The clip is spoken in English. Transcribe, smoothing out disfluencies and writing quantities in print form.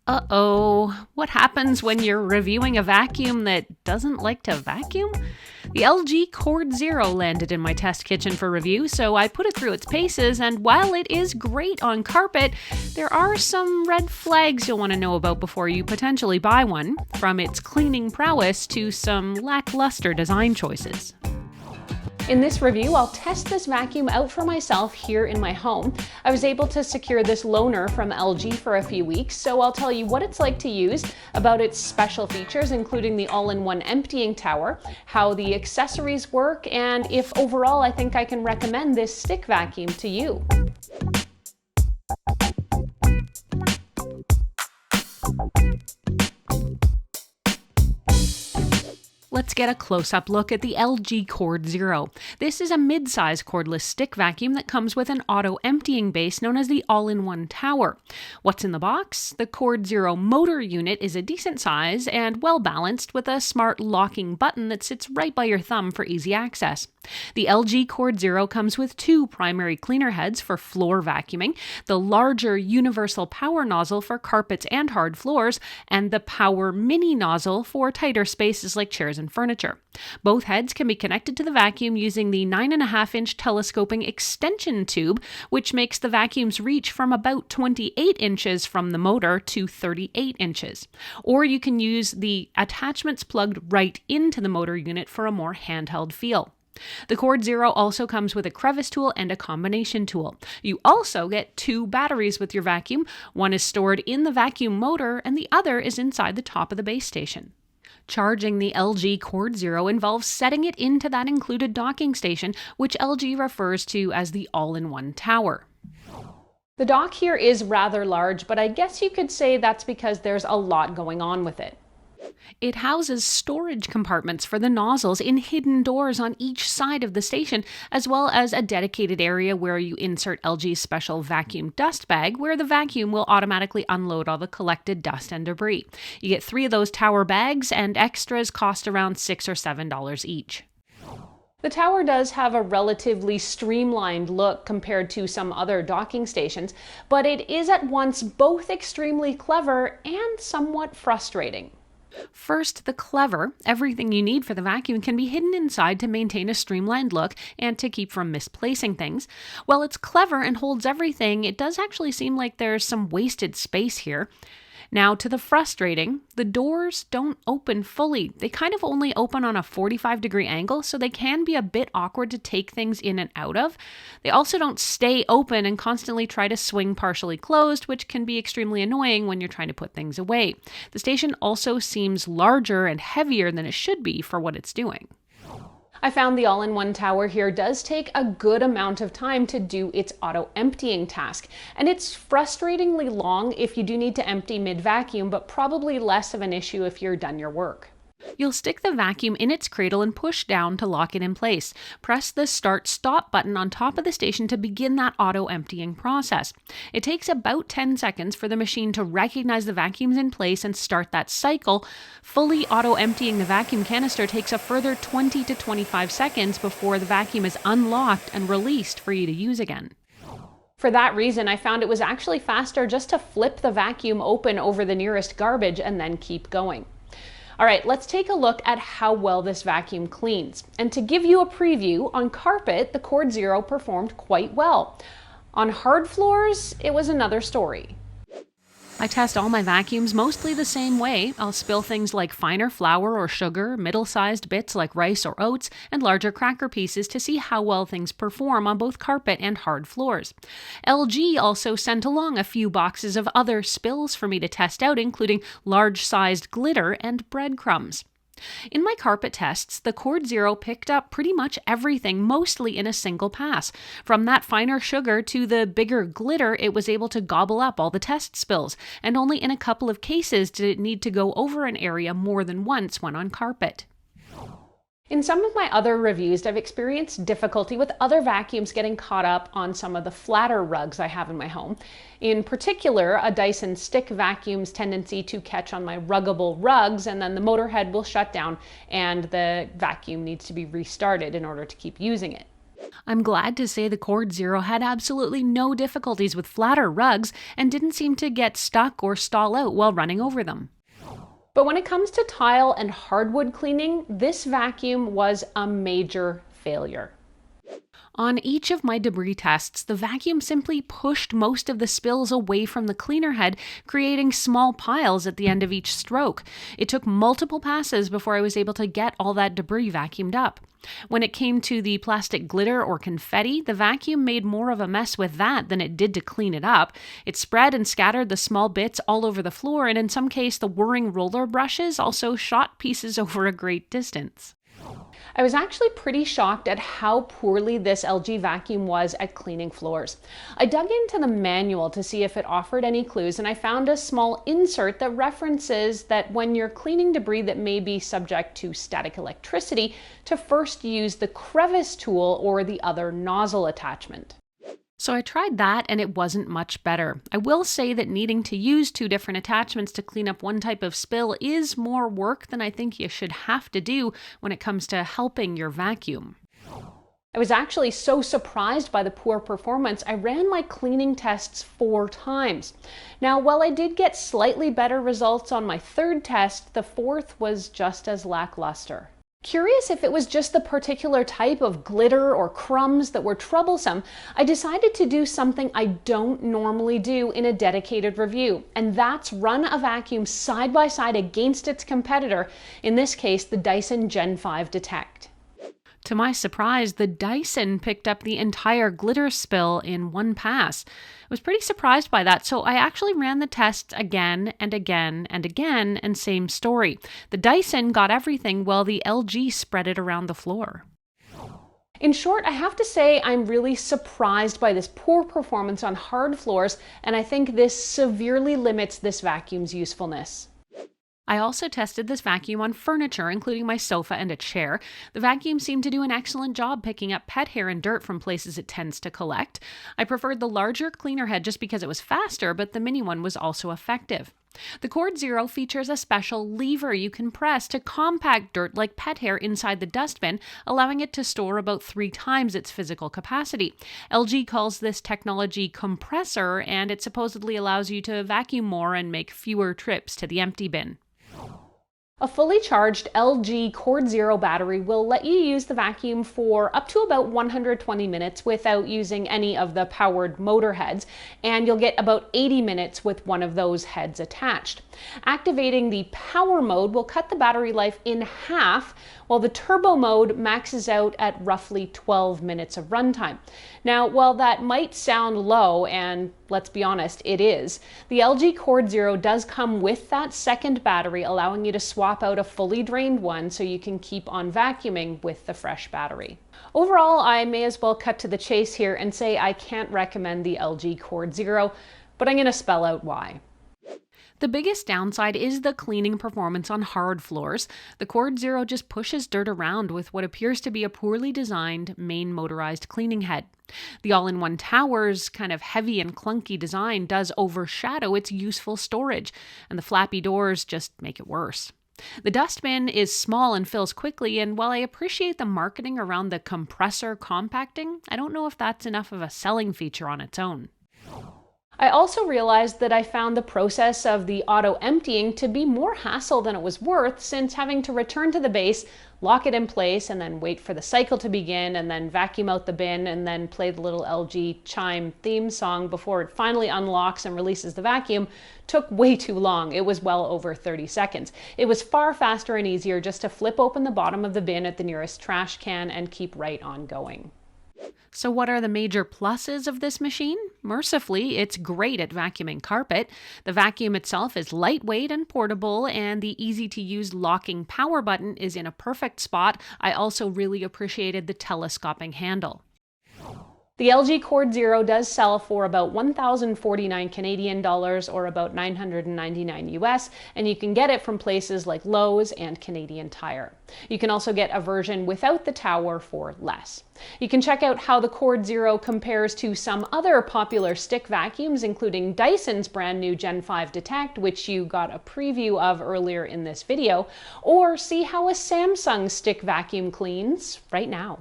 Uh-oh, what happens when you're reviewing a vacuum that doesn't like to vacuum? The LG Cord Zero landed in my test kitchen for review, so I put it through its paces, and while it is great on carpet, there are some red flags you'll want to know about before you potentially buy one, from its cleaning prowess to some lackluster design choices. In this review, I'll test this vacuum out for myself here in my home. I was able to secure this loaner from LG for a few weeks, so I'll tell you what it's like to use, about its special features, including the all-in-one emptying tower, how the accessories work, and if overall I think I can recommend this stick vacuum to you. Let's get a close-up look at the LG Cord Zero. This is a mid-size cordless stick vacuum that comes with an auto-emptying base known as the all-in-one tower. What's in the box? The Cord Zero motor unit is a decent size and well-balanced with a smart locking button that sits right by your thumb for easy access. The LG Cord Zero comes with two primary cleaner heads for floor vacuuming, the larger universal power nozzle for carpets and hard floors, and the Power Mini nozzle for tighter spaces like chairs and furniture. Both heads can be connected to the vacuum using the 9.5-inch telescoping extension tube, which makes the vacuum's reach from about 28 inches from the motor to 38 inches. Or you can use the attachments plugged right into the motor unit for a more handheld feel. The Cord Zero also comes with a crevice tool and a combination tool. You also get two batteries with your vacuum. One is stored in the vacuum motor and the other is inside the top of the base station. Charging the LG Cord Zero involves setting it into that included docking station, which LG refers to as the all-in-one tower. The dock here is rather large, but I guess you could say that's because there's a lot going on with it. It houses storage compartments for the nozzles in hidden doors on each side of the station, as well as a dedicated area where you insert LG's special vacuum dust bag, where the vacuum will automatically unload all the collected dust and debris. You get 3 of those tower bags, and extras cost around $6 or $7 each. The tower does have a relatively streamlined look compared to some other docking stations, but it is at once both extremely clever and somewhat frustrating. First, the clever. Everything you need for the vacuum can be hidden inside to maintain a streamlined look and to keep from misplacing things. While it's clever and holds everything, it does actually seem like there's some wasted space here. Now, to the frustrating, the doors don't open fully. They kind of only open on a 45-degree angle, so they can be a bit awkward to take things in and out of. They also don't stay open and constantly try to swing partially closed, which can be extremely annoying when you're trying to put things away. The station also seems larger and heavier than it should be for what it's doing. I found the all-in-one tower here does take a good amount of time to do its auto-emptying task, and it's frustratingly long if you do need to empty mid-vacuum, but probably less of an issue if you're done your work. You'll stick the vacuum in its cradle and push down to lock it in place. Press the start-stop button on top of the station to begin that auto-emptying process. It takes about 10 seconds for the machine to recognize the vacuum's in place and start that cycle. Fully auto-emptying the vacuum canister takes a further 20 to 25 seconds before the vacuum is unlocked and released for you to use again. For that reason, I found it was actually faster just to flip the vacuum open over the nearest garbage and then keep going. All right, let's take a look at how well this vacuum cleans. And to give you a preview, on carpet, the Cord Zero performed quite well. On hard floors, it was another story. I test all my vacuums mostly the same way. I'll spill things like finer flour or sugar, middle-sized bits like rice or oats, and larger cracker pieces to see how well things perform on both carpet and hard floors. LG also sent along a few boxes of other spills for me to test out, including large-sized glitter and breadcrumbs. In my carpet tests, the Cord Zero picked up pretty much everything, mostly in a single pass. From that finer sugar to the bigger glitter, it was able to gobble up all the test spills, and only in a couple of cases did it need to go over an area more than once when on carpet. In some of my other reviews, I've experienced difficulty with other vacuums getting caught up on some of the flatter rugs I have in my home. In particular, a Dyson stick vacuum's tendency to catch on my ruggable rugs, and then the motor head will shut down and the vacuum needs to be restarted in order to keep using it. I'm glad to say the Cord Zero had absolutely no difficulties with flatter rugs and didn't seem to get stuck or stall out while running over them. But when it comes to tile and hardwood cleaning, this vacuum was a major failure. On each of my debris tests, the vacuum simply pushed most of the spills away from the cleaner head, creating small piles at the end of each stroke. It took multiple passes before I was able to get all that debris vacuumed up. When it came to the plastic glitter or confetti, the vacuum made more of a mess with that than it did to clean it up. It spread and scattered the small bits all over the floor, and in some case, the whirring roller brushes also shot pieces over a great distance. I was actually pretty shocked at how poorly this LG vacuum was at cleaning floors. I dug into the manual to see if it offered any clues, and I found a small insert that references that when you're cleaning debris that may be subject to static electricity, to first use the crevice tool or the other nozzle attachment. So I tried that and it wasn't much better. I will say that needing to use two different attachments to clean up one type of spill is more work than I think you should have to do when it comes to helping your vacuum. I was actually so surprised by the poor performance, I ran my cleaning tests 4 times. Now, while I did get slightly better results on my third test, the fourth was just as lackluster. Curious if it was just the particular type of glitter or crumbs that were troublesome, I decided to do something I don't normally do in a dedicated review, and that's run a vacuum side by side against its competitor, in this case the Dyson Gen 5 Detect. To my surprise, the Dyson picked up the entire glitter spill in one pass. I was pretty surprised by that, so I actually ran the test again and again and again, and same story. The Dyson got everything while the LG spread it around the floor. In short, I have to say I'm really surprised by this poor performance on hard floors, and I think this severely limits this vacuum's usefulness. I also tested this vacuum on furniture, including my sofa and a chair. The vacuum seemed to do an excellent job picking up pet hair and dirt from places it tends to collect. I preferred the larger, cleaner head just because it was faster, but the mini one was also effective. The Cord Zero features a special lever you can press to compact dirt like pet hair inside the dustbin, allowing it to store about 3 times its physical capacity. LG calls this technology compressor, and it supposedly allows you to vacuum more and make fewer trips to the empty bin. A fully charged LG Cord Zero battery will let you use the vacuum for up to about 120 minutes without using any of the powered motor heads, and you'll get about 80 minutes with one of those heads attached. Activating the power mode will cut the battery life in half, while the turbo mode maxes out at roughly 12 minutes of runtime. Now, while that might sound low, and let's be honest, it is, the LG Cord Zero does come with that second battery, allowing you to swap out a fully drained one so you can keep on vacuuming with the fresh battery. Overall, I may as well cut to the chase here and say I can't recommend the LG Cord Zero, but I'm going to spell out why. The biggest downside is the cleaning performance on hard floors. The Cord Zero just pushes dirt around with what appears to be a poorly designed main motorized cleaning head. The all-in-one tower's kind of heavy and clunky design does overshadow its useful storage, and the flappy doors just make it worse. The dustbin is small and fills quickly, and while I appreciate the marketing around the compressor compacting, I don't know if that's enough of a selling feature on its own. I also realized that I found the process of the auto emptying to be more hassle than it was worth, since having to return to the base, lock it in place, and then wait for the cycle to begin, and then vacuum out the bin, and then play the little LG chime theme song before it finally unlocks and releases the vacuum took way too long. It was well over 30 seconds. It was far faster and easier just to flip open the bottom of the bin at the nearest trash can and keep right on going. So what are the major pluses of this machine? Mercifully, it's great at vacuuming carpet. The vacuum itself is lightweight and portable, and the easy-to-use locking power button is in a perfect spot. I also really appreciated the telescoping handle. The LG Cord Zero does sell for about 1,049 Canadian dollars or about $999 US, and you can get it from places like Lowe's and Canadian Tire. You can also get a version without the tower for less. You can check out how the Cord Zero compares to some other popular stick vacuums, including Dyson's brand new Gen 5 Detect, which you got a preview of earlier in this video, or see how a Samsung stick vacuum cleans right now.